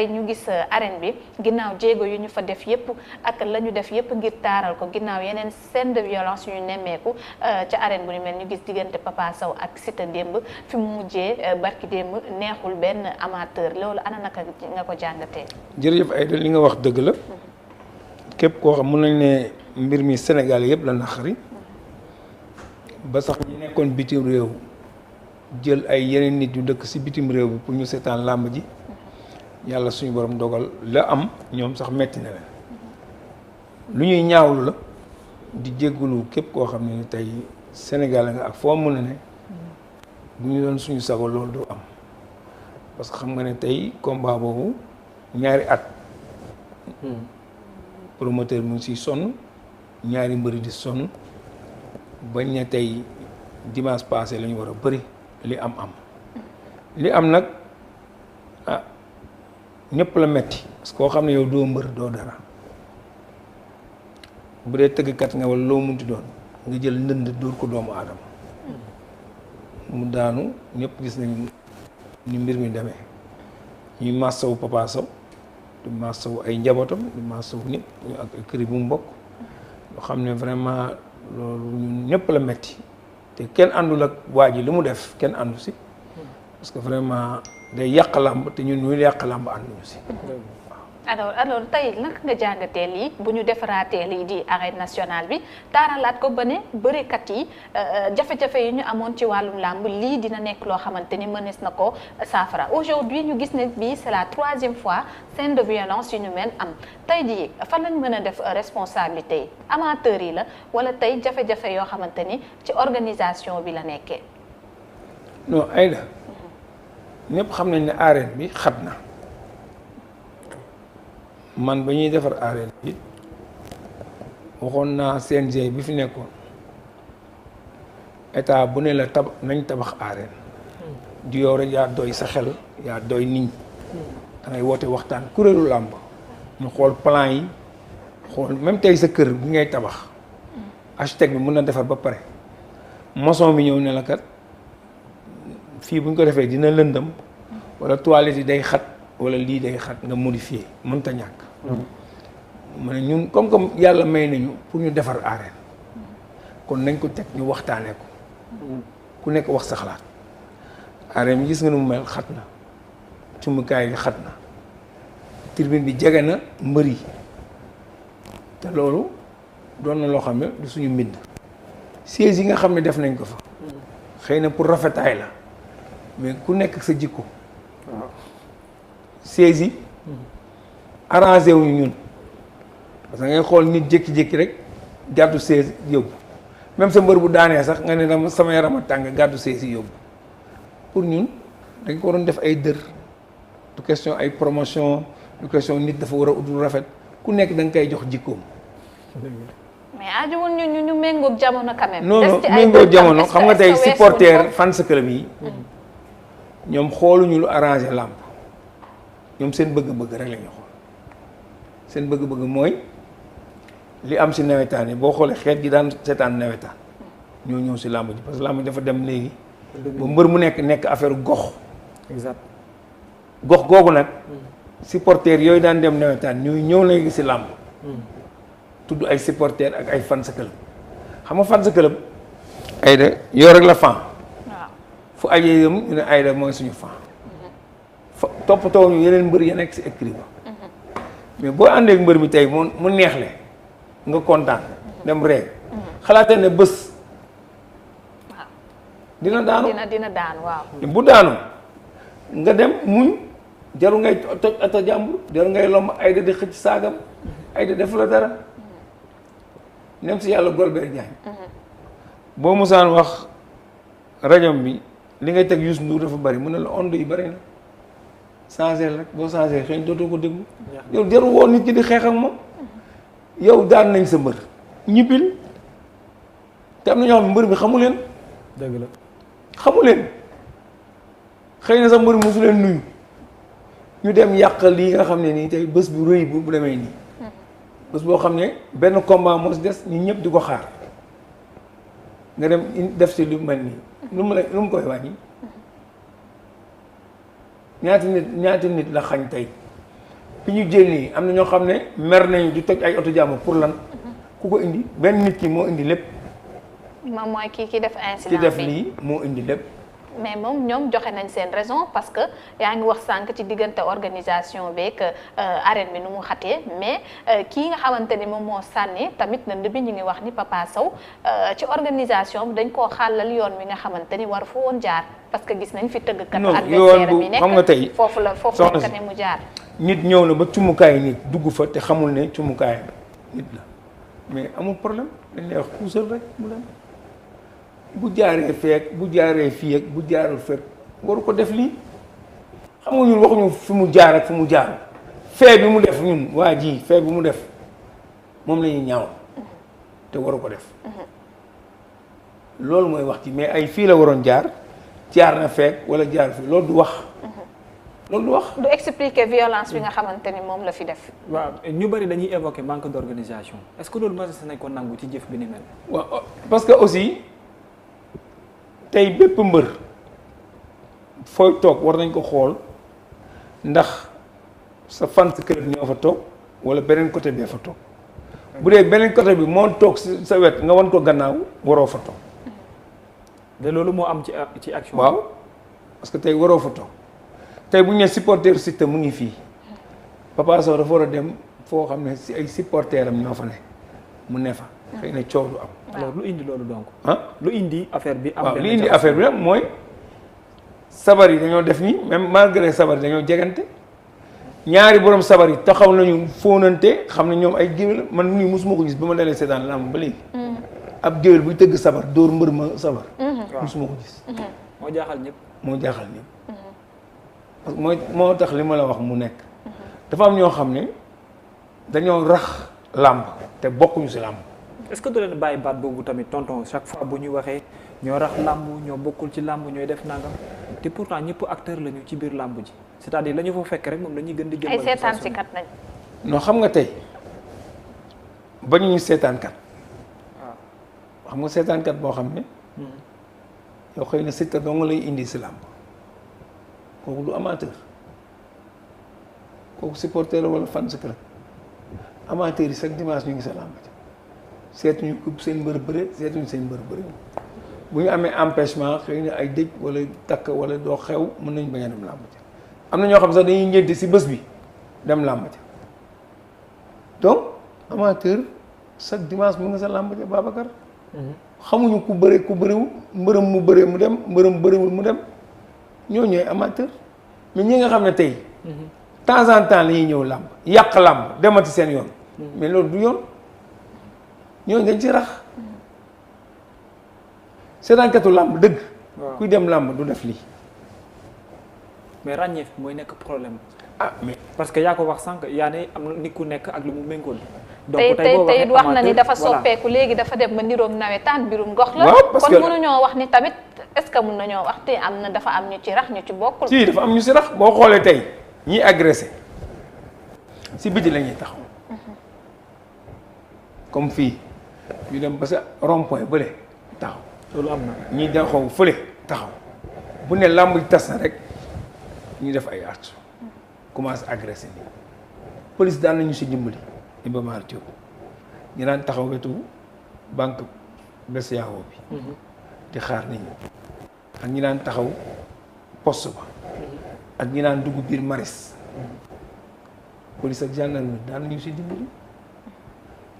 ñu gis arène bi ginnaaw jéego yu ñu fa def yépp ak la ñu def yépp ngir taaral ko ginnaaw yeneen scène de violence yu ñu nemmeeku ca arène bu ni mel ñu gis diggante Papa Sow ak Siteu démb fi mu mujjee barki démb neexul benn amateur loolu ana naka nga ko jàngatee. jërëjëf Aïda li nga wax dëgg la képp koo xam mën nañ ne mbir mi Sénégal yëpp la naqari ba sax ñi nekkoon bitim réew jël ay yeneen nit yu dëkk ci bitim réew bi pour ñu seetaan làmb ji yàlla suñu borom dogal la am ñoom sax metti na leen lu ñuy ñaawlu la di jéggulu képp koo xam ne tey Sénégal nga ak foo mën a ne bu ñu doon suñu sago loolu du am parce que xam nga ne tey combat boobu ñaari at promoteur mu ngi siy sonn ñaari mbëri di sonn bañ ne tey dimanche passé la ñu war a bëri li am nag ah ñëpp la metti parce que koo xam ne yow doo mbër doo dara bu dee tëggkat nga wala loo munti doon nga jël ndënd dóor ko doomu aadama mu daanu ñëpp gis nañ ni mbir mi demee ñuy massawu Papa Sow di massawu ay njabootam di massawu ñëpp ñu ak kër bu mu bokk loo xam ne vraiment loolu ñun ñëpp la metti te kenn àndul ak waa ji li mu def kenn àndu si parce que vraiment day yàq làmb te ñun ñuy yàq làmb ànduñu si. alors tey naka nga jàngatee lii bu ñu defaraatee lii di arène nationale bi taaralaat ko ba ne bërikat yi jafe-jafe yi ñu amoon ci wàllum làmb lii dina nekk loo xamante ni mënees na ko saafara aujourd'hui ñu gis ne bii c'est la 3e fois scène de violence yu ñu mel am tey jii fan lañ mën a def responsabilité yi amateurs yi la wala tey jafe-jafe yoo xamante ni ci organisation bi la nekkee. non Aïda ñëpp xam nañ ne arène bi xat na. man ba ñuy defar arène bi waxoon naa CNG bi fi nekkoon état bu ne la nañ tabax arène di yow rek yaa doy sa xel yaa doy nit ñi da ngay woote waxtaan kuréelu làmb ñu xool plan yi xool même tey sa kër bi ngay tabax architecte bi mun na defar ba pare maçon bi ñëw ne la kat fii bu ñu ko defee dina lëndëm wala toilette yi day xat wala lii day xat nga modifier mënta ñàkk mu ne ñun comme que yàlla may nañu pour ñu defar arène kon nañ ko teg ñu waxtaanee ko ku nekk wax sa xalaat arène bi gis nga nu mu mel xat na cumukaay bi xat na tribune bi jege na mbër yi te loolu doon na loo xam ne du suñu mbind sièges yi nga xam ne def nañ ko fa xëy na pour rafetaay la mais ku nekk sa jikko sièges yi arrangé wuñu ñun parce que ngay xool nit jékki-jékki rek gàddu siège yóbbu même sa mbër bu daanee sax nga ne dama sama yaram a tàng gàddu siège yi yóbbu pour ñun dañ ko waroon def ay dër du question ay promotion du question nit dafa war a utul rafet ku nekk da nga koy jox jikkoom. mais ajuwul ñu méngoog jamono quand même. non non méngoog jamono xam nga tey supporter fans club yi ñoom xooluñu lu arrangé làmp ñoom seen bëgg-bëgg rek la ñu xool seen bëgg-bëgg mooy li am si nawetaan yi boo xoolee xeet gi daan seetaan nawetaan ñoo ñëw si làmb ji parce que làmb ji dafa dem léegi ba mbër mu nekk affaire gox. exact gox googu nag supporters yooyu daan dem nawetaan ñuy ñëw léegi si làmb tudd ay supporters ak ay fans club xam nga fans club Aïda yow rek la fan fu ajee yëm ñu ne Aïda mooy suñu fan toppatoo ñu yeneen mbër ya nekk si écrit ba mais boo àndee ak mbër mi tey mu neexle nga kontaan dem ree xalaatee ne bés dina daanu dina daanu waaw bu daanu nga dem muñ jaru ngay toj ata jàmbur jaru ngay lomb Aïda di xëcc saagam Aïda def la dara nem si yàlla Golbert Diagne boo musaan wax rajo bi li ngay teg Youssou Ndour dafa bari mu ne la onde yi bari na changé rek boo changé xëy na dootoo ko déglu yow jaru woo nit ki di xeex ak moom yow daan nañ sa mbër ñibbil te am na ñoo xam ne mbër bi xamu leen dëgg la xamu leen xëy na sax mbër mosu leen nuyu ñu dem yàq lii nga xam ne nii tey bés bu rëy bu demee nii bés boo xam ne benn combat moo si des ñu ñëpp di ko xaar nga dem def si lu mel nii lu mu koy wàññi ñaati nit la xañ tey fi ñu jël nii am na ñoo xam ne mer nañu di toj ay oto jàmm pour lan ku ko indi benn nit ki moo indi lépp. moom mooy kii def incident bi ki def lii moo indi lépp. mais moom ñoom joxe nañ seen raison parce que yaa ngi wax sànq ci diggante organisation beeg arène bi nu mu xatee mais kii nga xamante ni moom moo sànni tamit nënd bi ñu ngi wax ni Papa Sow ci organisation bi dañ koo xàllal yoon wi nga xamante ni war fa woon jaar parce que gis nañ fi tëggkat adversaire bi nekk xam nga tey foofu la ne mu jaar. nit ñëw na ba cumukaay nit dugg fa te xamul ne cumukaay nit la mais amul problème dañ lay wax puusal rek mu dem. bu jaaree feek bu jaaree fii ak bu jaarul fekk waru ko def lii xam nga ñun waxuñu fi mu jaar ak fi mu jaar fee bi mu def ñun waa ji fee bi mu def moom la ñuy ñaaw te waru ko def loolu mooy wax ci mais ay fii la waroon jaar na feek wala jaar fii loolu du wax. loolu du wax. du expliquer violence bi nga xamante ni moom la fi def. waaw ñu bari dañuy évoquer manque d'organisation est-ce que loolu mës nañ ko nangu ci jëf bi ni mel. waaw parce que aussi. tey bépp mbër fooy toog war nañ ko xool ndax sa fan club ñoo fa toog wala beneen côté bee fa toog bu dee beneen côté bi moo toog sa wet nga wan ko gannaaw waroo fa toog. de loolu moo am ci action. waaw parce que tey waroo fa toog tey bu ñu nee supporter Siteu mu ngi fii Papa Sow dafa war a dem foo xam ne si ay supporteram ñoo fa ne mu ne fa. xëy na coow du am. alors lu indi loolu donc. lu indi affaire bi. am waaw lu indi affaire bi nag mooy sabar yi dañoo def nii même malgré sabar yi dañoo jegante ñaari borom sabar yi taxaw nañu fóonante xam ne ñoom ay géwél man nii mosuma ko gis ba ma dalee seetaan lamb ba léegi. ab géwél buy tëgg sabar dóor mbër ma sabar. mosuma ko gis. moo jaaxal ñëpp. moo jaaxal ñëpp. parce que moo tax li ma la wax mu nekk. dafa am ñoo xam ne dañoo rax làmb te bokkuñu si làmb. est-ce que du leen bàyyi baat boobu tamit tonton chaque fois bu ñu waxee ñoo rax làmb ñoo bokkul ci làmb ñooy def nangam te pourtant ñëpp acteur lañu ci biir làmb ji c'est-à-dire la ñu fa fekk rek moom dañuy gën di jëmbal. ay seetaan si kat lañ. non xam nga tey ba ñu seetaan kat. waaw xam nga seetaan kat boo xam ne. yow xëy na Siteu doo nga lay indi si làmb kooku du amateur kooku supporter wala fan si club amateur yi chaque dimanche ñu ngi sa làmb ji seetuñu ko seen mbër bëre seetuñu seen mbër bëre bu ñu amee empêchement xëy na ay dëj wala takk wala doo xew mën nañ bañ a dem làmb ji am na ñoo xam sax dañuy ñeenti si bés bi dem làmb ji donc amateur chaque dimanche mu nga sa làmb ji Babacar. xamuñu ku bëre ku bëriwul mbërëm mu bëree mu dem mbërëm bëriwul mu dem ñoo ñooy amateur mais ñi nga xam ne tey temps en temps la ñuy ñëw làmb yàq làmb demati seen yoon mais loolu du yoon ñooñu dañ ci rax seetaankatu làmb dëgg kuy dem làmb du def lii mais ràññeef mooy nekk problème mais parce que yaa ko wax sànq yaa ne am na nit ku nekk ak lu mu méngool donc tey wax na ni dafa soppeeku léegi dafa dem ba niroom nawetaan mbirum gox la. parce kon que mënuñoo wax ni tamit est-ce que mën nañoo wax te am na dafa am ñu ci rax ñu ci bokkul. si dafa am ñu si rax boo xoolee tey ñiy agressé si biti la ñuy taxaw comme fii ñu dem ba sa rond-point bële taxaw. loolu am na ñi taxaw fële taxaw bu ne làmb ji tas na rek ñu def ay action commencé agressé nii police daan nañu si dimbali. Iba Mar Diop ñu naan taxaw wetu banque BCEAO bi di xaar nit ñi ak ñi naan taxaw poste ba ak ñi naan dugg biir maris police ak gendarmerie daan nañu si dimbali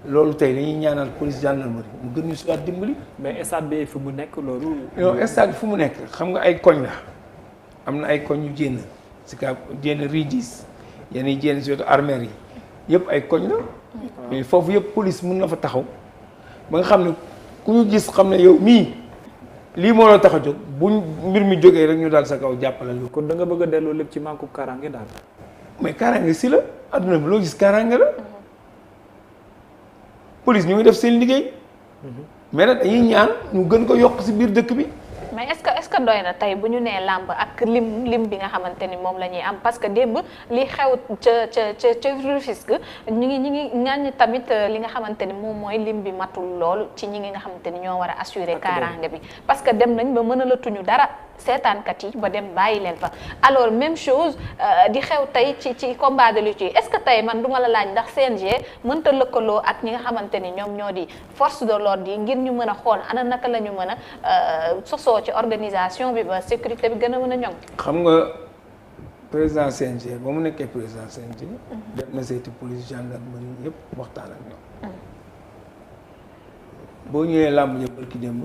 loolu tey dañuy ñaanal police gendarmerie mu gën ñu si waat dimbali. mais stade bi fu mu nekk loolu. non stade fu mu nekk xam nga ay koñ la am na ay koñ yu jénn si ka jénn ridis yenn yi jénn si wetu armère yi yëpp ay koñ la mais foofu yëpp police mën na fa taxaw ba nga xam ne ku ñu gis xam ne yow mii lii moo la tax a jóg bu mbir mi jógee rek ñu daal sa kaw jàppale lu kon da nga bëgg a delloo lépp ci manque kaaraange daal. mais kaaraange si la adduna bi loo gis kaaraange la police ñu ngi def seen liggéey mais nag dañuy ñaan ñu gën ko yokk si biir dëkk bi. mais est-ce que doy na tey bu ñu nee làmb ak lim bi nga xamante ni moom la ñuy am parce que démb li xew ca Rufisque ñi ngi ŋàññ tamit li nga xamante ni moom mooy lim bi matul lool ci ñi nga xamante ni ñoo war a assurer kaaraange bi parce que dem nañ ba mën a la tuñu dara seetaankat yi ba dem bàyyi leen fa. alors même chose di xew tey ci combat de lutte yi est-ce que tey man du ma la laaj ndax CNG mënta lëkkaloo ak ñi nga xamante ni ñoom ñoo di force de l'ordre yi ngir ñu mën a xool ana naka la ñu mën a sosoo ci organisation bi ba sécurité bi gën a mën a ñoŋ. xam nga président CNG ba mu nekkee président CNG. def na seeti police gendarmerie yëpp waxtaan ak ñoom. boo ñëwee làmb ja barki démb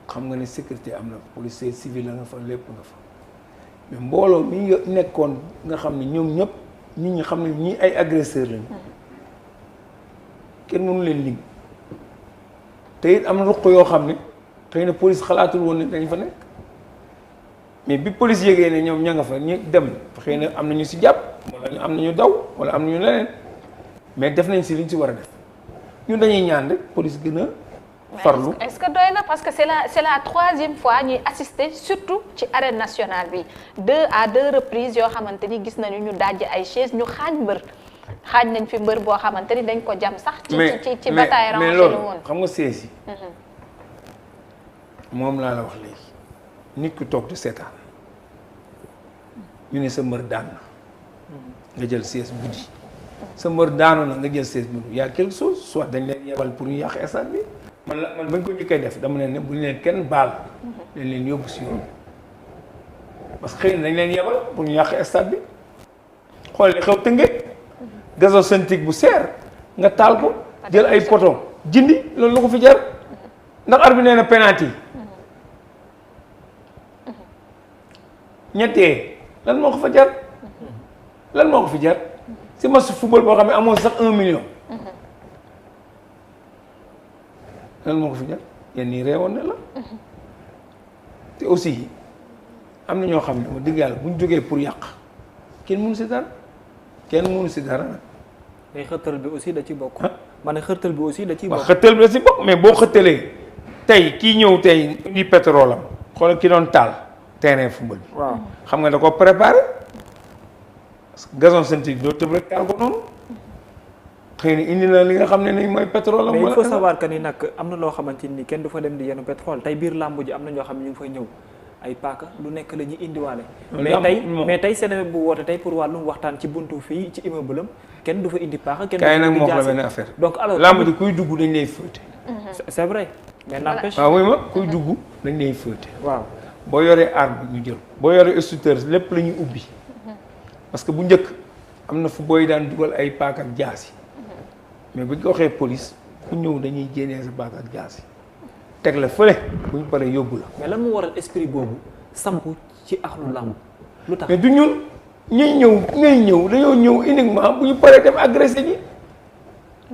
xam nga ne sécurité am na policier civil la nga fa lépp nga fa mais mbooloo mi nekkoon nga xam ne ñoom ñëpp nit ñi xam ne ñii ay agresseurs lañu. kenn mënu leen lim te it am na ruq yoo xam ne xëy na police xalaatul woon ne dañ fa nekk mais bi police yégee ne ñoom ña nga fa ñu dem xëy na am na ñu si jàpp wala am na ñu daw wala am na ñu leneen mais def nañ si liñ si war a def ñun dañuy ñaan rek police gën a farlu. est-ce que doy na parce que c'est la troisième fois ñuy assister surtout ci arène nationale bi 2 à 2 reprises yoo xamante ni gis nañu ñu dajj ay chaise ñu xaañ mbër xaañ nañ fi mbër boo xamante ni dañ ko jam sax. ci bataille rangée la woon xam nga chaise yi. moom laa la wax léegi nit ku toog di seetaan ñu ne sa mbër daan na nga jël chaise buddi sa mbër daanu na nga jël chaise buddi y a quelque chose soit dañ leen yebal pour ñu yàq stade bi. man bañ ko njëkkee def dama ne bu ñu leen kenn baal dañ leen yóbbu si yoon parce que xëy na dañ leen yebal pour ñu yàq stade bi xool li xew Tëngéej gazon synthétique bu seer nga taal ko jël ay poto jindi loolu la ko fi jar ndax arbitre nee na penalty ñettee lan moo ko fa jar lan moo ko fi jar si match football boo xam ne amoon sax 1 million. lan moo ko fi jar yéen ñii réewoon na la te aussi am na ñoo xam ne ma dëgg yàlla bu ñu jógee pour yàq kenn mënu si dara kenn mënu si dara. mais xëttal bi aussi da ci bokk. ma ne xëttal bi aussi da ciy bokk. waaw xëttal bi da ci bokk mais boo xëttalee tey kii ñëw tey indi pétrole am xoolal ki doon taal terrain football bi. waaw xam nga da ko préparé parce que gazon synthétique doo tëb rek taal ko noonu. xëy na indi na li nga xam ne ni mooy pétrole. mais il faut savoir que ni nag am na loo xamante ni kenn du fa dem di yenu pétrole tey biir làmb ji am na ñoo xam ne ñu ngi fay ñëw ay paaka lu nekk la ñuy indiwaale. mais tey Seneweb bu woote tey pour wàllum waxtaan ci buntu fii ci immeuble am kenn du fa indi paaka. kenn du fa indi nag moo la benn affaire. donc alors làmb ji kuy dugg dañ lay fëte. c'est vrai mais n'empêche. waaw mooy ma kuy dugg dañ lay fëte. waaw boo yoree arme ñu jël boo yoree extincteur lépp la ñuy ubbi parce que bu njëkk am na fu booy daan dugal ay paaka ak jaasi mais bu ñu ko waxee police ku ñëw dañuy génnee sa baat ak jaas yi teg la fële bu ñu paree yóbbu la. mais lan moo waral esprit boobu sampu ci axlu làmb lu tax. mais du ñun ñuy ñëw dañoo ñëw uniquement bu ñu paree dem agressé ji.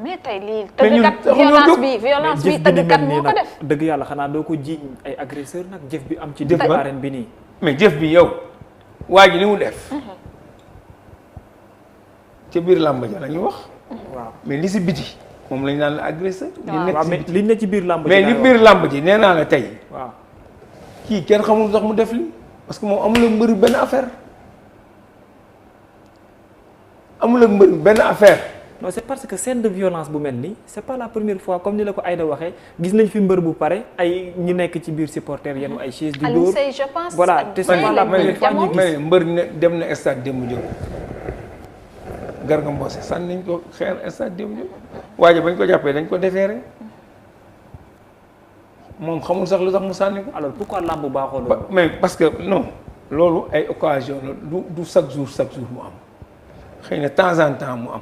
mais tey lii tëggkat violence bi tëggkat moo ko def. dëgg yàlla xanaa doo ko jiiñ ay agresseur nag jëf bi am ci digg arène bi nii. mais jëf bi yow waa ji li mu def. ca biir làmb ja la ñu wax. waaw mais li si biti moom lañ naan la agresseur. waaw mais li ne ci biir làmb ji. mais li biir làmb ji nee naa la tey. waaw kii kenn xamul sax mu def li parce que moom amul ak mbëri benn affaire benn affaire. non c'est parce que scène de violence bu mel nii c'est pas la première fois comme ni la ko Aïda waxee gis nañ fi mbër bu pare ay ñi nekk ci biir supporter yenu ay chaise di dóor. je pense voilà te c'est pas la première fois ñu gis. mbër ne dem na stade Demba Diop. Garga Mbossé sànni nañ ko xeer stade Demba Diop waaye bañ ko jàppee dañ ko defeere moom xamul sax lu tax mu sànni ko. alors pourquoi lamb baaxoo loolu. mais parce que non loolu ay occasion la du chaque jour mu am xëy na temps en temps mu am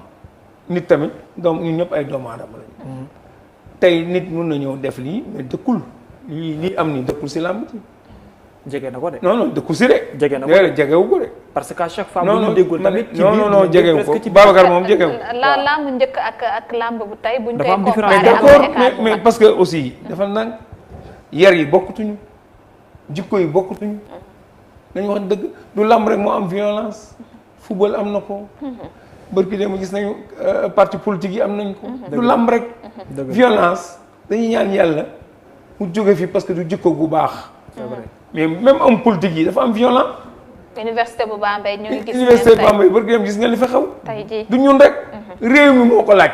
nit tamit ñun ñëpp ay doomu aadama lañu. tey nit mun na ñëw def lii mais dëkkul lii am ni dëkkul si làmb ci. jege na ko de. non dëkku si de. jege na ko de jegewu ko de. parce que à chaque fois bu ñu déggul tamit. ci biir non jegewu ko Babacar moom jegewu. lamb njëkk ak lamb bu tey buñ koy mais d'accord mais parce que aussi dafa naan yar yi bokkutuñu jikko yi bokkutuñu dañu wax dëgg du lamb rek moo am violence football am na ko. bërki dem gis nañu parti politique yi am nañ ko. du lamb rek. violence dañuy ñaan yàlla mu jóge fi parce que du jikko bu baax. c'est vrai. mais même homme politique yi dafa am violent. université bu Bambey ñu ngi gis. université bu Bambey bërki dem gis nga li fa xew. tey jii du ñun rek. réew mi moo ko laaj.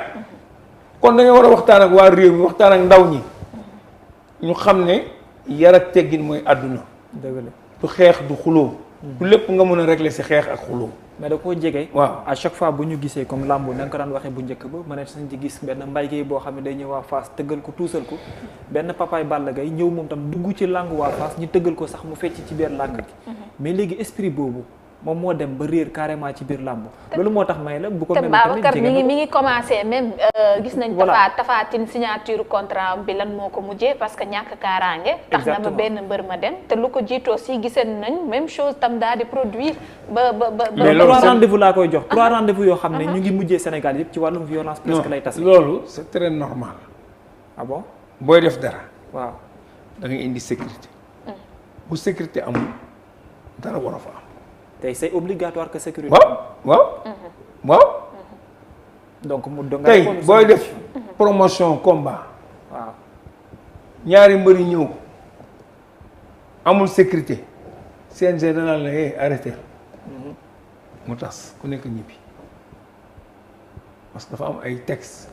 kon dañoo war a waxtaan ak waa réew mi waxtaan ak ndaw ñi. ñu xam ne yar ak teggin mooy àdduna. dëgg la du xeex du xuloo du lépp nga mën a régler si xeex ak xuloo mais da koo jege. waaw à chaque fois bu ñu gisee comme lamb na nga ko daan waxee bu njëkk ba ma ne sañ ci gis benn Mbaye Guèye boo xam ne day ñëw waa Fass tëggal ko tuusal ko benn papaay Balla Gaye ñëw moom tam dugg ci làng waa Fass ñu tëggal ko sax mu fecc ci biir làng gi mais léegi esprit boobu moom moo dem ba réer carrément ci biir làmb loolu moo tax may la bu ko mel te Babacar mi ngi commencé même gis nañ Tapha Tine signature contrat bi lan moo ko mujjee parce que ñàkk kaaraange tax na ba benn mbër ma dem te lu ko jiitoo si giseen nañ même chose tam daal di produire ba mais trois rendez-vous laa koy jox trois rendez-vous yoo xam ne ñu ngi mujjee Sénégal yëpp ci wàllum violence presque lay tas loolu c'est très normal ah bon booy def dara waaw da ngay indi sécurité bu sécurité amul dara war a fa am tey c'est obligatoire que sécurité. waaw. donc mu doon tey booy def promotion combat. waaw ñaari mbër yi ñëw amul sécurité CNG danaa la arrêté mu tas ku nekk ñibbi parce que dafa am ay texte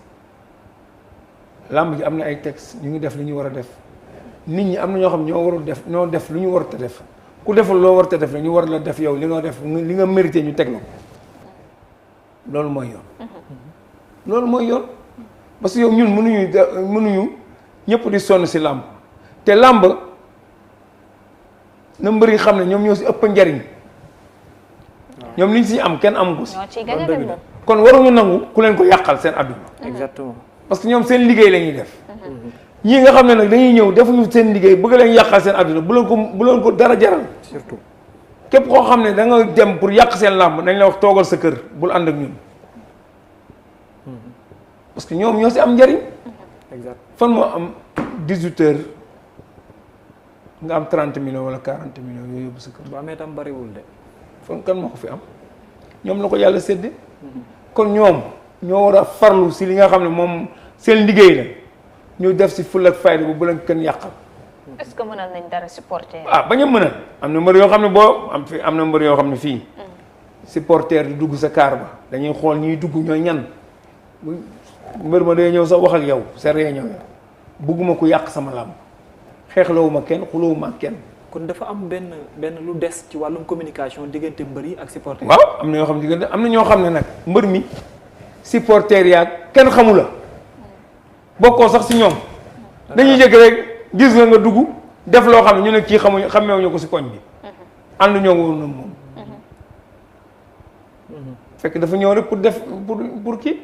làmb ji am na ay texte ñu ngi def li ñu war a def nit ñi am na ñoo xam ñoo warul def ñoo def lu ñu war a def. ku deful loo war te def ñu war la def yow li nga def li nga mérité ñu teg la ko loolu mooy yoon loolu mooy yoon parce que yow ñun mënuñu ñëpp di sonn si làmb te làmb na mbër yi xam ne ñoom ñoo si ëpp njariñ ñoom liñ si am kenn amu ko si kon waruñu nangu ku leen ko yàqal seen àdduna exactement parce que ñoom seen liggéey la ñuy def ñii nga xam ne nag dañuy ñëw defuñu seen liggéey bëgg leen yàqal seen àdduna bu leen ko dara jaral surtout képp koo xam ne da nga dem pour yàq seen làmb nañ la wax toogal sa kër bul ànd ak ñun parce que ñoom ñoo si am njariñ exact fan moo am 18 heures nga am 30 millions wala 40 millions yooyu yóbbu sa kër bu amee tam bariwul de fan kan moo ko fi am ñoom la ko yàlla sédde kon ñoom ñoo war a farlu si li nga xam ne moom seen liggéey la ñu def si ful ak fayda bu leen kenn yàqal. est-ce que mënal nañ dara supporter. bañ a mënal am na mbër yoo xam ne boo am na mbër yoo xam ne fii. supporter di dugg sa kaar ba dañuy xool ñuy dugg ñooy ñan mbër ma day ñëw sax wax ak yow sa réunion ya bugguma ku yàq sama làmb xeexlawuma kenn xulawuma ak kenn. kon dafa am benn lu des ci wàllum communication diggante mbër yi ak supporter. waaw am na yoo xam ne diggante am na ñoo xam ne nag mbër mi supporter yaag kenn xamu la. bokkoo sax si ñoom dañuy jëkk rek gis nga dugg def loo xam ne ñu ne kii xamewuñu ko si koñ bi ànd ñoo woon na moom fekk dafa ñëw rek pour def pour kii